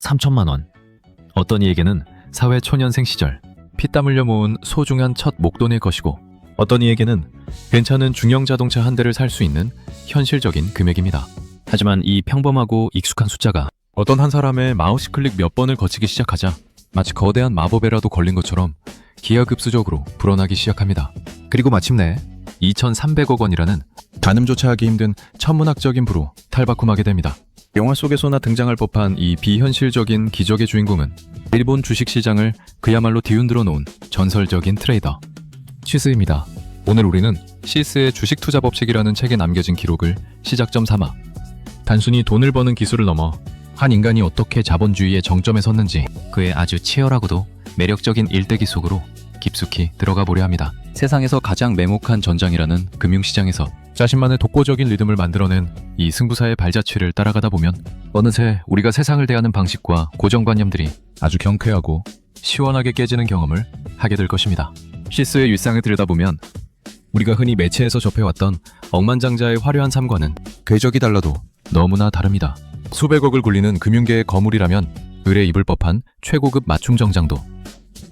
3천만 원. 어떤 이에게는 사회 초년생 시절 피땀 흘려 모은 소중한 첫 목돈일 것이고, 어떤 이에게는 괜찮은 중형 자동차 한 대를 살 수 있는 현실적인 금액입니다. 하지만 이 평범하고 익숙한 숫자가 어떤 한 사람의 마우스 클릭 몇 번을 거치기 시작하자 마치 거대한 마법에라도 걸린 것처럼 기하급수적으로 불어나기 시작합니다. 그리고 마침내 2,300억 원이라는 가늠조차 하기 힘든 천문학적인 부로 탈바꿈하게 됩니다. 영화 속에서나 등장할 법한 이 비현실적인 기적의 주인공은 일본 주식시장을 그야말로 뒤흔들어 놓은 전설적인 트레이더 시스입니다. 오늘 우리는 시스의 주식 투자 법칙이라는 책에 남겨진 기록을 시작점 삼아 단순히 돈을 버는 기술을 넘어 한 인간이 어떻게 자본주의의 정점에 섰는지 그의 아주 치열하고도 매력적인 일대기 속으로 깊숙이 들어가 보려 합니다. 세상에서 가장 매혹한 전장이라는 금융시장에서 자신만의 독보적인 리듬을 만들어낸 이 승부사의 발자취를 따라가다 보면 어느새 우리가 세상을 대하는 방식과 고정관념들이 아주 경쾌하고 시원하게 깨지는 경험을 하게 될 것입니다. 시스의 일상을 들여다보면 우리가 흔히 매체에서 접해왔던 억만장자의 화려한 삶과는 궤적이 달라도 너무나 다릅니다. 수백억을 굴리는 금융계의 거물이라면 을에 입을 법한 최고급 맞춤 정장도,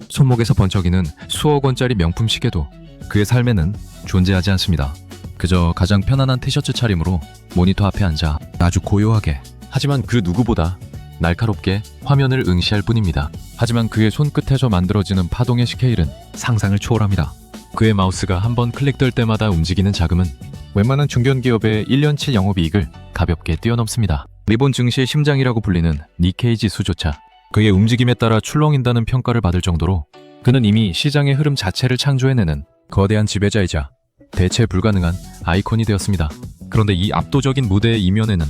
손목에서 번쩍이는 수억 원짜리 명품 시계도 그의 삶에는 존재하지 않습니다. 그저 가장 편안한 티셔츠 차림으로 모니터 앞에 앉아 아주 고요하게, 하지만 그 누구보다 날카롭게 화면을 응시할 뿐입니다. 하지만 그의 손끝에서 만들어지는 파동의 스케일은 상상을 초월합니다. 그의 마우스가 한번 클릭될 때마다 움직이는 자금은 웬만한 중견기업의 1년치 영업이익을 가볍게 뛰어넘습니다. 일본 증시의 심장이라고 불리는 니케이 지수조차 그의 움직임에 따라 출렁인다는 평가를 받을 정도로 그는 이미 시장의 흐름 자체를 창조해내는 거대한 지배자이자 대체 불가능한 아이콘이 되었습니다. 그런데 이 압도적인 무대의 이면에는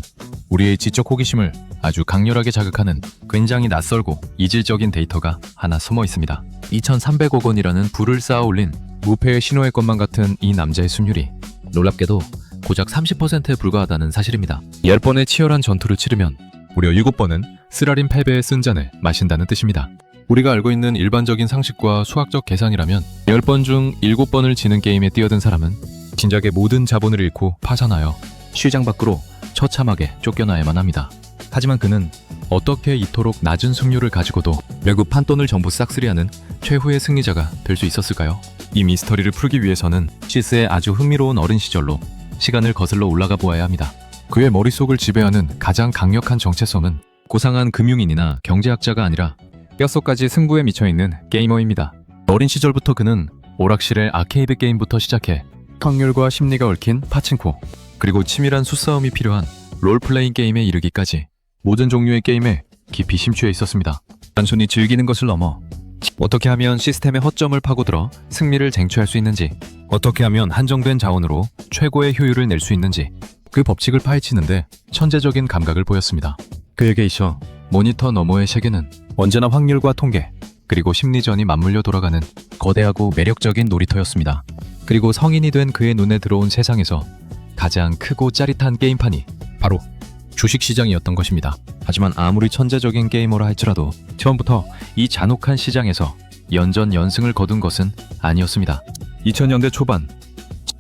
우리의 지적 호기심을 아주 강렬하게 자극하는 굉장히 낯설고 이질적인 데이터가 하나 숨어 있습니다. 2,300억 원이라는 부를 쌓아 올린 무패의 신호의 것만 같은 이 남자의 승률이 놀랍게도 고작 30%에 불과하다는 사실입니다. 10번의 치열한 전투를 치르면 무려 7번은 쓰라린 패배의 쓴 잔을 마신다는 뜻입니다. 우리가 알고 있는 일반적인 상식과 수학적 계산이라면 10번 중 7번을 지는 게임에 뛰어든 사람은 진작에 모든 자본을 잃고 파산하여 시장 밖으로 처참하게 쫓겨나야만 합니다. 하지만 그는 어떻게 이토록 낮은 승률을 가지고도 결국 판돈을 전부 싹쓸이하는 최후의 승리자가 될 수 있었을까요? 이 미스터리를 풀기 위해서는 시스의 아주 흥미로운 어린 시절로 시간을 거슬러 올라가 보아야 합니다. 그의 머릿속을 지배하는 가장 강력한 정체성은 고상한 금융인이나 경제학자가 아니라 뼛속까지 승부에 미쳐있는 게이머입니다. 어린 시절부터 그는 오락실의 아케이드 게임부터 시작해 확률과 심리가 얽힌 파친코, 그리고 치밀한 수싸움이 필요한 롤플레잉 게임에 이르기까지 모든 종류의 게임에 깊이 심취해 있었습니다. 단순히 즐기는 것을 넘어 어떻게 하면 시스템의 허점을 파고들어 승리를 쟁취할 수 있는지, 어떻게 하면 한정된 자원으로 최고의 효율을 낼 수 있는지 그 법칙을 파헤치는데 천재적인 감각을 보였습니다. 그에게 있어 모니터 너머의 세계는 언제나 확률과 통계, 그리고 심리전이 맞물려 돌아가는 거대하고 매력적인 놀이터였습니다. 그리고 성인이 된 그의 눈에 들어온 세상에서 가장 크고 짜릿한 게임판이 바로 주식시장이었던 것입니다. 하지만 아무리 천재적인 게이머라 할지라도 처음부터 이 잔혹한 시장에서 연전연승을 거둔 것은 아니었습니다. 2000년대 초반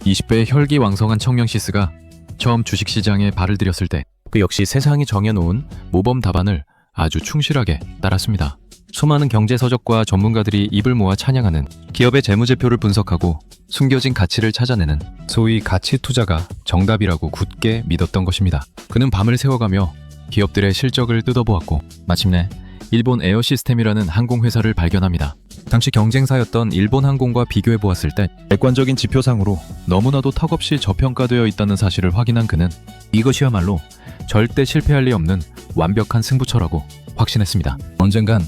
20대의 혈기왕성한 청년 시스가 처음 주식시장에 발을 들였을 때 그 역시 세상이 정해놓은 모범 답안을 아주 충실하게 따랐습니다. 수많은 경제서적과 전문가들이 입을 모아 찬양하는 기업의 재무제표를 분석하고 숨겨진 가치를 찾아내는 소위 가치 투자가 정답이라고 굳게 믿었던 것입니다. 그는 밤을 새워가며 기업들의 실적을 뜯어보았고 마침내 일본 에어시스템이라는 항공회사를 발견합니다. 당시 경쟁사였던 일본항공과 비교해보았을 때 객관적인 지표상으로 너무나도 턱없이 저평가되어 있다는 사실을 확인한 그는 이것이야말로 절대 실패할 리 없는 완벽한 승부처라고 확신했습니다. 언젠간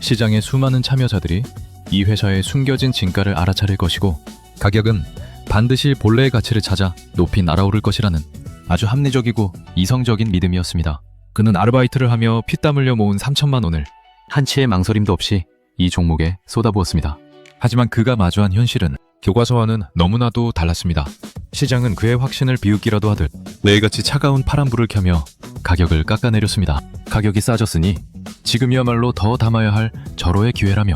시장의 수많은 참여자들이 이 회사의 숨겨진 진가를 알아차릴 것이고 가격은 반드시 본래의 가치를 찾아 높이 날아오를 것이라는 아주 합리적이고 이성적인 믿음이었습니다. 그는 아르바이트를 하며 피땀 흘려 모은 3천만 원을 한치의 망설임도 없이 이 종목에 쏟아부었습니다. 하지만 그가 마주한 현실은 교과서와는 너무나도 달랐습니다. 시장은 그의 확신을 비웃기라도 하듯 매일같이 차가운 파란불을 켜며 가격을 깎아내렸습니다. 가격이 싸졌으니 지금이야말로 더 담아야 할 절호의 기회라며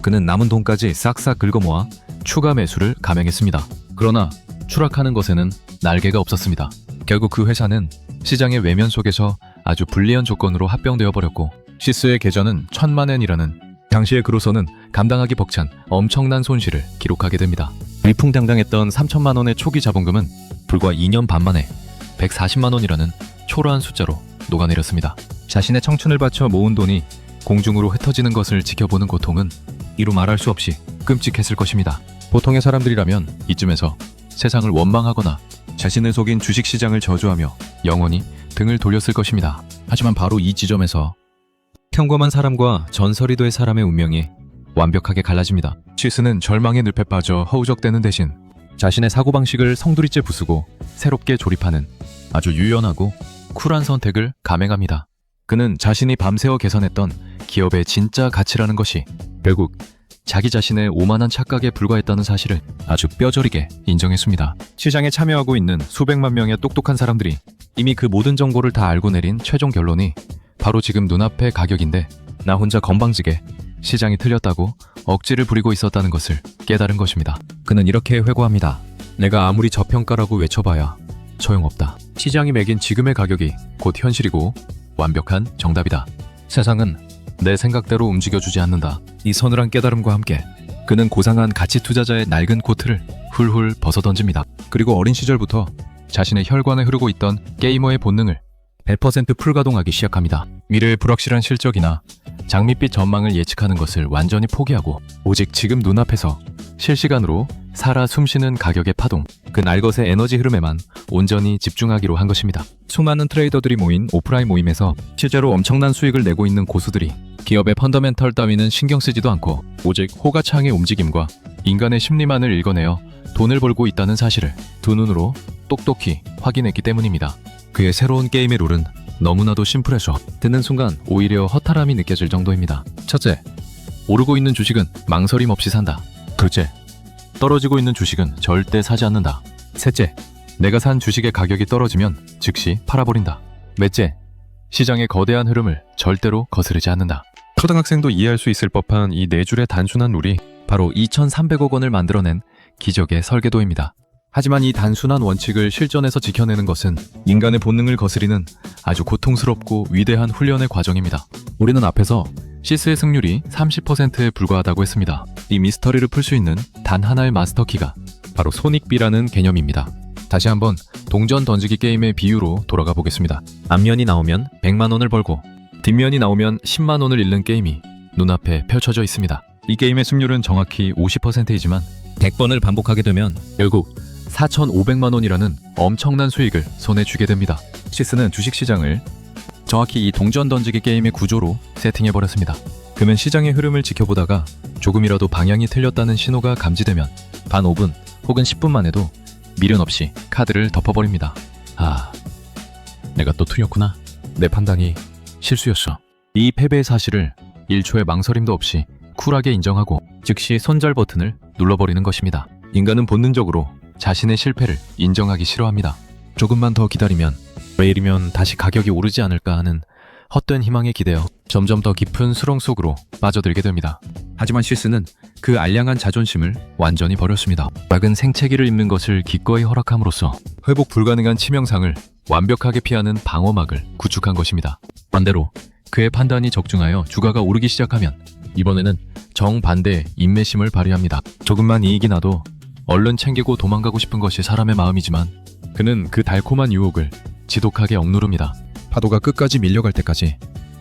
그는 남은 돈까지 싹싹 긁어모아 추가 매수를 감행했습니다. 그러나 추락하는 것에는 날개가 없었습니다. 결국 그 회사는 시장의 외면 속에서 아주 불리한 조건으로 합병되어 버렸고 시스의 계좌는 1000만엔이라는 당시의 그로서는 감당하기 벅찬 엄청난 손실을 기록하게 됩니다. 위풍당당했던 3천만 원의 초기 자본금은 불과 2년 반 만에 140만 원이라는 초라한 숫자로 녹아내렸습니다. 자신의 청춘을 바쳐 모은 돈이 공중으로 흩어지는 것을 지켜보는 고통은 이루 말할 수 없이 끔찍했을 것입니다. 보통의 사람들이라면 이쯤에서 세상을 원망하거나 자신을 속인 주식시장을 저주하며 영원히 등을 돌렸을 것입니다. 하지만 바로 이 지점에서 평범한 사람과 전설이 될 사람의 운명이 완벽하게 갈라집니다. 시스는 절망의 늪에 빠져 허우적대는 대신 자신의 사고방식을 성두리째 부수고 새롭게 조립하는 아주 유연하고 쿨한 선택을 감행합니다. 그는 자신이 밤새워 계산했던 기업의 진짜 가치라는 것이 결국 자기 자신의 오만한 착각에 불과했다는 사실을 아주 뼈저리게 인정했습니다. 시장에 참여하고 있는 수백만 명의 똑똑한 사람들이 이미 그 모든 정보를 다 알고 내린 최종 결론이 바로 지금 눈앞의 가격인데 나 혼자 건방지게 시장이 틀렸다고 억지를 부리고 있었다는 것을 깨달은 것입니다. 그는 이렇게 회고합니다. 내가 아무리 저평가라고 외쳐봐야 소용없다. 시장이 매긴 지금의 가격이 곧 현실이고 완벽한 정답이다. 세상은 내 생각대로 움직여주지 않는다. 이 서늘한 깨달음과 함께 그는 고상한 가치 투자자의 낡은 코트를 훌훌 벗어던집니다. 그리고 어린 시절부터 자신의 혈관에 흐르고 있던 게이머의 본능을 100% 풀가동하기 시작합니다. 미래의 불확실한 실적이나 장밋빛 전망을 예측하는 것을 완전히 포기하고 오직 지금 눈앞에서 실시간으로 살아 숨쉬는 가격의 파동, 그 날것의 에너지 흐름에만 온전히 집중하기로 한 것입니다. 수많은 트레이더들이 모인 오프라인 모임에서 실제로 엄청난 수익을 내고 있는 고수들이 기업의 펀더멘털 따위는 신경 쓰지도 않고 오직 호가창의 움직임과 인간의 심리만을 읽어내어 돈을 벌고 있다는 사실을 두 눈으로 똑똑히 확인했기 때문입니다. 그의 새로운 게임의 룰은 너무나도 심플해서 듣는 순간 오히려 허탈함이 느껴질 정도입니다. 첫째, 오르고 있는 주식은 망설임 없이 산다. 둘째, 떨어지고 있는 주식은 절대 사지 않는다. 셋째, 내가 산 주식의 가격이 떨어지면 즉시 팔아버린다. 넷째, 시장의 거대한 흐름을 절대로 거스르지 않는다. 초등학생도 이해할 수 있을 법한 이 네 줄의 단순한 룰이 바로 2,300억 원을 만들어낸 기적의 설계도입니다. 하지만 이 단순한 원칙을 실전에서 지켜내는 것은 인간의 본능을 거스리는 아주 고통스럽고 위대한 훈련의 과정입니다. 우리는 앞에서 시스의 승률이 30%에 불과하다고 했습니다. 이 미스터리를 풀 수 있는 단 하나의 마스터키가 바로 손익비라는 개념입니다. 다시 한번 동전 던지기 게임의 비유로 돌아가 보겠습니다. 앞면이 나오면 100만 원을 벌고 뒷면이 나오면 10만 원을 잃는 게임이 눈앞에 펼쳐져 있습니다. 이 게임의 승률은 정확히 50%이지만 100번을 반복하게 되면 결국 4,500만 원이라는 엄청난 수익을 손에 쥐게 됩니다. 시스는 주식시장을 정확히 이 동전 던지기 게임의 구조로 세팅해버렸습니다. 그러면 시장의 흐름을 지켜보다가 조금이라도 방향이 틀렸다는 신호가 감지되면 반 5분 혹은 10분만 해도 미련 없이 카드를 덮어버립니다. 아, 내가 또 틀렸구나. 내 판단이 실수였어. 이 패배의 사실을 1초의 망설임도 없이 쿨하게 인정하고 즉시 손절 버튼을 눌러버리는 것입니다. 인간은 본능적으로 자신의 실패를 인정하기 싫어합니다. 조금만 더 기다리면 내일이면 다시 가격이 오르지 않을까 하는 헛된 희망에 기대어 점점 더 깊은 수렁 속으로 빠져들게 됩니다. 하지만 시스는 그 알량한 자존심을 완전히 버렸습니다. 작은 생채기를 입는 것을 기꺼이 허락함으로써 회복 불가능한 치명상을 완벽하게 피하는 방어막을 구축한 것입니다. 반대로 그의 판단이 적중하여 주가가 오르기 시작하면 이번에는 정반대의 인내심을 발휘합니다. 조금만 이익이 나도 얼른 챙기고 도망가고 싶은 것이 사람의 마음이지만 그는 그 달콤한 유혹을 지독하게 억누릅니다. 파도가 끝까지 밀려갈 때까지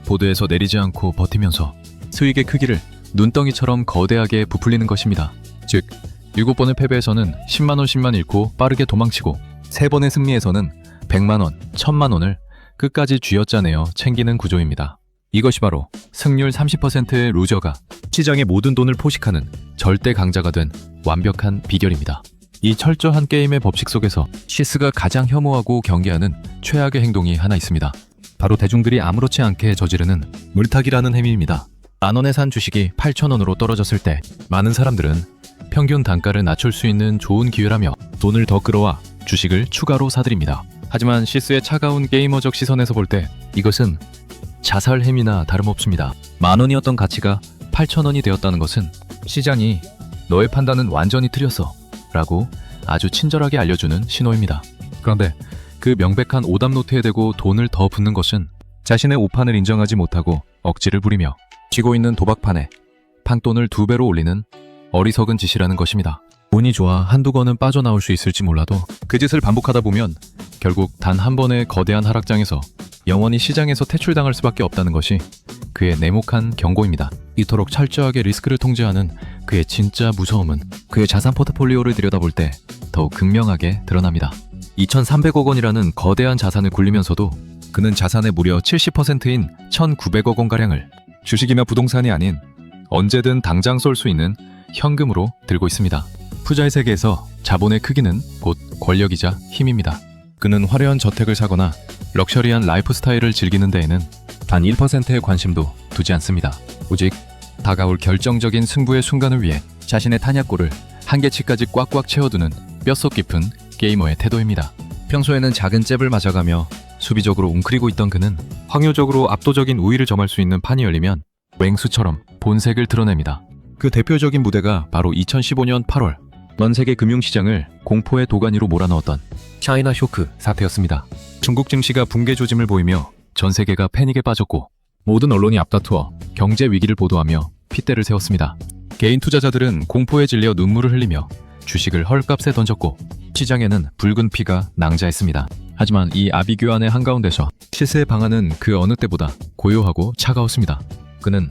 보드에서 내리지 않고 버티면서 수익의 크기를 눈덩이처럼 거대하게 부풀리는 것입니다. 즉, 7번의 패배에서는 10만원씩만 잃고 빠르게 도망치고 3번의 승리에서는 100만원, 1000만원을 끝까지 쥐어짜내어 챙기는 구조입니다. 이것이 바로 승률 30%의 루저가 시장의 모든 돈을 포식하는 절대 강자가 된 완벽한 비결입니다. 이 철저한 게임의 법칙 속에서 시스가 가장 혐오하고 경계하는 최악의 행동이 하나 있습니다. 바로 대중들이 아무렇지 않게 저지르는 물타기라는 행위입니다. 만원에 산 주식이 8,000원으로 떨어졌을 때 많은 사람들은 평균 단가를 낮출 수 있는 좋은 기회라며 돈을 더 끌어와 주식을 추가로 사들입니다. 하지만 시스의 차가운 게이머적 시선에서 볼 때 이것은 자살 행위나 다름없습니다. 만원이었던 가치가 8,000원이 되었다는 것은 시장이 너의 판단은 완전히 틀렸어 라고 아주 친절하게 알려주는 신호입니다. 그런데 그 명백한 오답 노트에 대고 돈을 더 붓는 것은 자신의 오판을 인정하지 못하고 억지를 부리며 쥐고 있는 도박판에 판돈을 2배로 올리는 어리석은 짓이라는 것입니다. 운이 좋아 한두 건은 빠져나올 수 있을지 몰라도 그 짓을 반복하다 보면 결국 단 한 번의 거대한 하락장에서 영원히 시장에서 퇴출당할 수밖에 없다는 것이 그의 내목한 경고입니다. 이토록 철저하게 리스크를 통제하는 그의 진짜 무서움은 그의 자산 포트폴리오를 들여다볼 때 더욱 극명하게 드러납니다. 2,300억 원이라는 거대한 자산을 굴리면서도 그는 자산의 무려 70%인 1,900억 원가량을 주식이나 부동산이 아닌 언제든 당장 쏠 수 있는 현금으로 들고 있습니다. 투자의 세계에서 자본의 크기는 곧 권력이자 힘입니다. 그는 화려한 저택을 사거나 럭셔리한 라이프 스타일을 즐기는 데에는 단 1%의 관심도 두지 않습니다. 오직 다가올 결정적인 승부의 순간을 위해 자신의 탄약골을 한계치까지 꽉꽉 채워두는 뼛속 깊은 게이머의 태도입니다. 평소에는 작은 잽을 맞아가며 수비적으로 웅크리고 있던 그는 확률적으로 압도적인 우위를 점할 수 있는 판이 열리면 맹수처럼 본색을 드러냅니다. 그 대표적인 무대가 바로 2015년 8월 전 세계 금융시장을 공포의 도가니로 몰아넣었던 차이나 쇼크 사태였습니다. 중국 증시가 붕괴 조짐을 보이며 전 세계가 패닉에 빠졌고 모든 언론이 앞다투어 경제 위기를 보도하며 핏대를 세웠습니다. 개인 투자자들은 공포에 질려 눈물을 흘리며 주식을 헐값에 던졌고 시장에는 붉은 피가 낭자했습니다. 하지만 이 아비규환의 한가운데서 시세의 방안은 그 어느 때보다 고요하고 차가웠습니다. 그는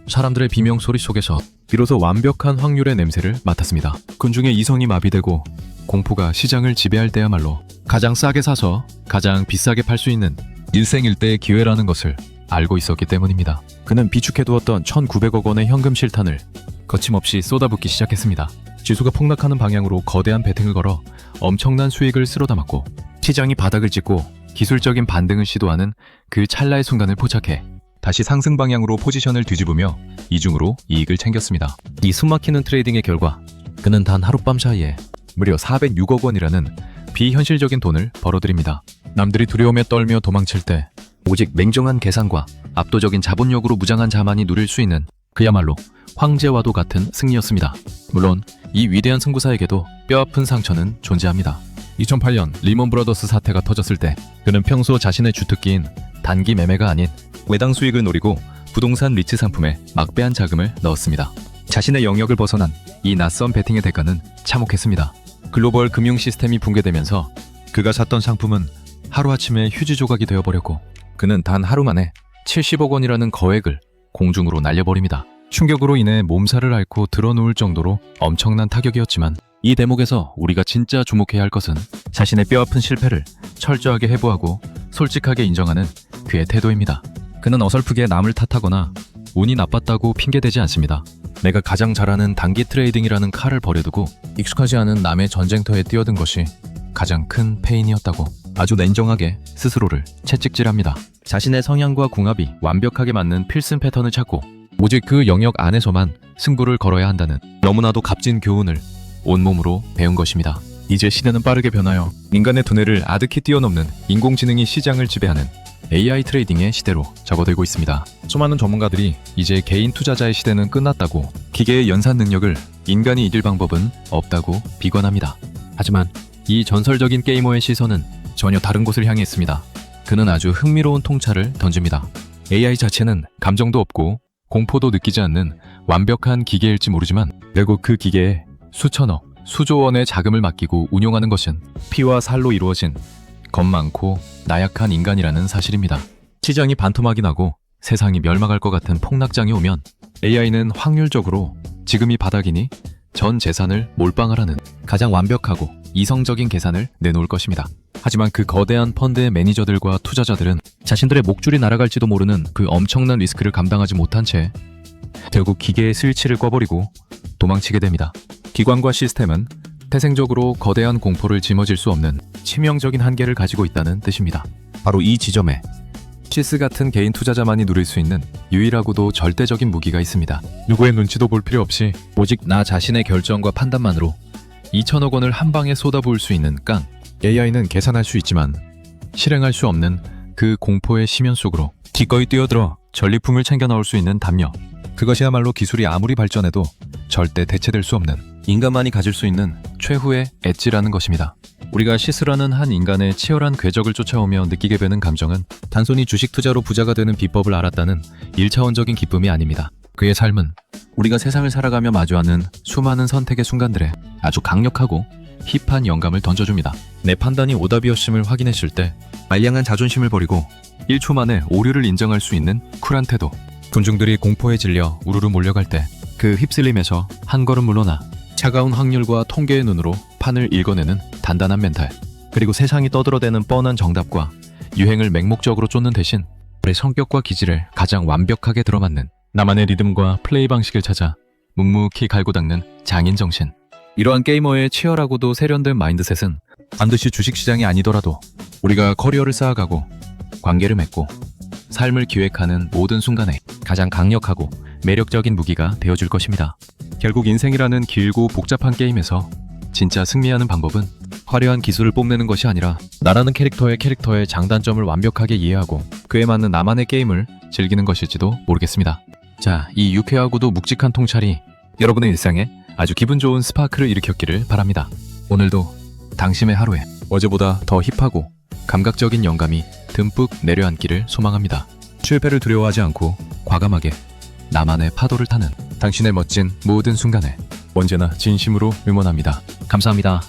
사람들의 비명소리 속에서 비로소 완벽한 확률의 냄새를 맡았습니다. 군중의 이성이 마비되고 공포가 시장을 지배할 때야말로 가장 싸게 사서 가장 비싸게 팔 수 있는 일생일대의 기회라는 것을 알고 있었기 때문입니다. 그는 비축해두었던 1,900억 원의 현금 실탄을 거침없이 쏟아붓기 시작했습니다. 지수가 폭락하는 방향으로 거대한 베팅을 걸어 엄청난 수익을 쓸어담았고 시장이 바닥을 찍고 기술적인 반등을 시도하는 그 찰나의 순간을 포착해 다시 상승 방향으로 포지션을 뒤집으며 이중으로 이익을 챙겼습니다. 이 숨막히는 트레이딩의 결과 그는 단 하룻밤 사이에 무려 406억 원이라는 비현실적인 돈을 벌어들입니다. 남들이 두려움에 떨며 도망칠 때 오직 맹정한 계산과 압도적인 자본력으로 무장한 자만이 누릴 수 있는 그야말로 황제와도 같은 승리였습니다. 물론 이 위대한 승부사에게도 뼈아픈 상처는 존재합니다. 2008년 리먼 브라더스 사태가 터졌을 때 그는 평소 자신의 주특기인 단기 매매가 아닌 외당 수익을 노리고 부동산 리츠 상품에 막대한 자금을 넣었습니다. 자신의 영역을 벗어난 이 낯선 베팅의 대가는 참혹했습니다. 글로벌 금융 시스템이 붕괴되면서 그가 샀던 상품은 하루아침에 휴지 조각이 되어버렸고 그는 단 하루 만에 70억 원이라는 거액을 공중으로 날려버립니다. 충격으로 인해 몸살을 앓고 드러누울 정도로 엄청난 타격이었지만 이 대목에서 우리가 진짜 주목해야 할 것은 자신의 뼈아픈 실패를 철저하게 해부하고 솔직하게 인정하는 그의 태도입니다. 그는 어설프게 남을 탓하거나 운이 나빴다고 핑계대지 않습니다. 내가 가장 잘하는 단기 트레이딩이라는 칼을 버려두고 익숙하지 않은 남의 전쟁터에 뛰어든 것이 가장 큰 페인이었다고 아주 냉정하게 스스로를 채찍질합니다. 자신의 성향과 궁합이 완벽하게 맞는 필승 패턴을 찾고 오직 그 영역 안에서만 승부를 걸어야 한다는 너무나도 값진 교훈을 온몸으로 배운 것입니다. 이제 시대는 빠르게 변하여 인간의 두뇌를 아득히 뛰어넘는 인공지능이 시장을 지배하는 AI 트레이딩의 시대로 접어들고 있습니다. 수많은 전문가들이 이제 개인 투자자의 시대는 끝났다고 기계의 연산 능력을 인간이 이길 방법은 없다고 비관합니다. 하지만 이 전설적인 게이머의 시선은 전혀 다른 곳을 향해 있습니다. 그는 아주 흥미로운 통찰을 던집니다. AI 자체는 감정도 없고 공포도 느끼지 않는 완벽한 기계일지 모르지만 결국 그 기계에 수천억, 수조 원의 자금을 맡기고 운용하는 것은 피와 살로 이루어진 겁 많고 나약한 인간이라는 사실입니다. 시장이 반토막이 나고 세상이 멸망할 것 같은 폭락장이 오면 AI는 확률적으로 지금이 바닥이니 전 재산을 몰빵하라는 가장 완벽하고 이성적인 계산을 내놓을 것입니다. 하지만 그 거대한 펀드의 매니저들과 투자자들은 자신들의 목줄이 날아갈지도 모르는 그 엄청난 리스크를 감당하지 못한 채 결국 기계의 스위치를 꺼버리고 도망치게 됩니다. 기관과 시스템은 태생적으로 거대한 공포를 짊어질 수 없는 치명적인 한계를 가지고 있다는 뜻입니다. 바로 이 지점에 시스 같은 개인 투자자만이 누릴 수 있는 유일하고도 절대적인 무기가 있습니다. 누구의 눈치도 볼 필요 없이 오직 나 자신의 결정과 판단만으로 2천억 원을 한 방에 쏟아부을 수 있는 깡. AI는 계산할 수 있지만 실행할 수 없는 그 공포의 심연 속으로 기꺼이 뛰어들어 전리품을 챙겨 나올 수 있는 담력. 그것이야말로 기술이 아무리 발전해도 절대 대체될 수 없는 인간만이 가질 수 있는 최후의 엣지라는 것입니다. 우리가 시스라는 한 인간의 치열한 궤적을 쫓아오며 느끼게 되는 감정은 단순히 주식 투자로 부자가 되는 비법을 알았다는 1차원적인 기쁨이 아닙니다. 그의 삶은 우리가 세상을 살아가며 마주하는 수많은 선택의 순간들에 아주 강력하고 힙한 영감을 던져줍니다. 내 판단이 오답이었음을 확인했을 때 말량한 자존심을 버리고 1초 만에 오류를 인정할 수 있는 쿨한 태도. 군중들이 공포에 질려 우르르 몰려갈 때 그 휩쓸림에서 한 걸음 물러나 차가운 확률과 통계의 눈으로 판을 읽어내는 단단한 멘탈. 그리고 세상이 떠들어대는 뻔한 정답과 유행을 맹목적으로 쫓는 대신 우리의 성격과 기질을 가장 완벽하게 들어맞는 나만의 리듬과 플레이 방식을 찾아 묵묵히 갈고 닦는 장인 정신. 이러한 게이머의 치열하고도 세련된 마인드셋은 반드시 주식시장이 아니더라도 우리가 커리어를 쌓아가고 관계를 맺고 삶을 기획하는 모든 순간에 가장 강력하고 매력적인 무기가 되어줄 것입니다. 결국 인생이라는 길고 복잡한 게임에서 진짜 승리하는 방법은 화려한 기술을 뽐내는 것이 아니라 나라는 캐릭터의 장단점을 완벽하게 이해하고 그에 맞는 나만의 게임을 즐기는 것일지도 모르겠습니다. 자, 이 유쾌하고도 묵직한 통찰이 여러분의 일상에 아주 기분 좋은 스파크를 일으켰기를 바랍니다. 오늘도 당신의 하루에 어제보다 더 힙하고 감각적인 영감이 듬뿍 내려앉기를 소망합니다. 실패를 두려워하지 않고 과감하게 나만의 파도를 타는 당신의 멋진 모든 순간에 언제나 진심으로 응원합니다. 감사합니다.